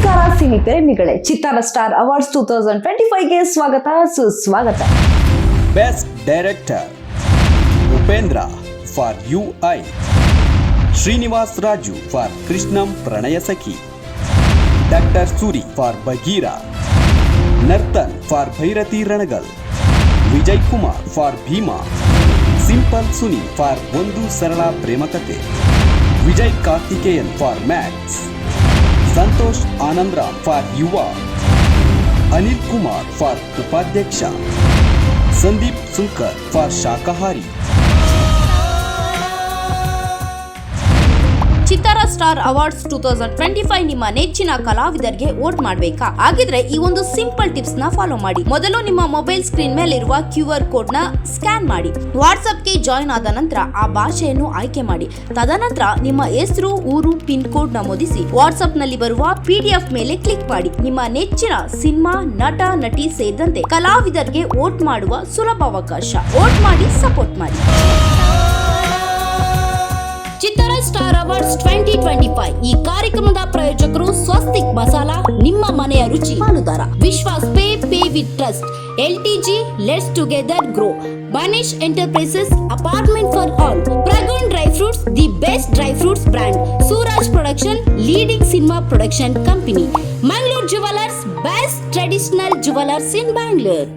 ನಮಸ್ಕಾರ ಸಿನಿ ಪ್ರೇಮಿಗಳೇ, ಚಿತ್ತಾರ star awards 2025ಗೆ ಸ್ವಾಗತ ಸುಸ್ವಾಗತ. Best director Upendra for UI, Srinivas Raju for Krishnam Pranaya Sakhi, doctor Suri for Bagheera, Nartan for Bhairathi Ranagal, Vijay Kumar for Bheema, simple Suni for Ondu Sarala Premakathe, Vijay Karthikeyan for Max, Santhosh Anandram for Yuva, Anil Kumar for ಉಪಾಧ್ಯಕ್ಷ, ಸಂದೀಪ್ ಸುಂಕರ್ ಫಾರ್ ಶಾಕಾಹಾರಿ. ಚಿತ್ತಾರ ಸ್ಟಾರ್ ಅವಾರ್ಡ್ಸ್ 2025 ನಿಮ್ಮ ನೆಚ್ಚಿನ ಕಲಾವಿದರಿಗೆ ವೋಟ್ ಮಾಡಬೇಕಾ? ಹಾಗಿದ್ರೆ ಈ ಒಂದು ಸಿಂಪಲ್ ಟಿಪ್ಸ್ ನ ಫಾಲೋ ಮಾಡಿ. ಮೊದಲು ನಿಮ್ಮ ಮೊಬೈಲ್ ಸ್ಕ್ರೀನ್ ಮೇಲೆ ಇರುವ QR ಕೋಡ್ ನ ಸ್ಕ್ಯಾನ್ ಮಾಡಿ. ವಾಟ್ಸ್ಆಪ್ಗೆ ಜಾಯಿನ್ ಆದ ನಂತರ ಆ ಭಾಷೆಯನ್ನು ಆಯ್ಕೆ ಮಾಡಿ. ತದನಂತರ ನಿಮ್ಮ ಹೆಸರು, ಊರು, ಪಿನ್ ಕೋಡ್ ನಮೂದಿಸಿ ವಾಟ್ಸ್ಆಪ್ ನಲ್ಲಿ ಬರುವ PDF ಮೇಲೆ ಕ್ಲಿಕ್ ಮಾಡಿ. ನಿಮ್ಮ ನೆಚ್ಚಿನ ಸಿನಿಮಾ, ನಟ, ನಟಿ ಸೇರಿದಂತೆ ಕಲಾವಿದರಿಗೆ ವೋಟ್ ಮಾಡುವ ಸುಲಭ ಅವಕಾಶ. ವೋಟ್ ಮಾಡಿ, ಸಪೋರ್ಟ್ ಮಾಡಿ. ಚಿತ್ತಾರ ಸ್ಟಾರ್ ಅವಾರ್ಡ್ಸ್ 2025 ಈ ಕಾರ್ಯಕ್ರಮದ ಪ್ರಾಯೋಜಕರು ಸ್ವಸ್ತಿಕ್ ಮಸಾಲಾ, ನಿಮ್ಮ ಮನೆಯ ರುಚಿ ಪಾಲುದಾರ, Vishwas pay with trust, LTG let's together grow, Banish enterprises, apartment for all, Pragun dry fruits, the best dry fruits brand, Suraj production, leading cinema production company, Mangaluru jewellers, best traditional jewellers in Bangalore.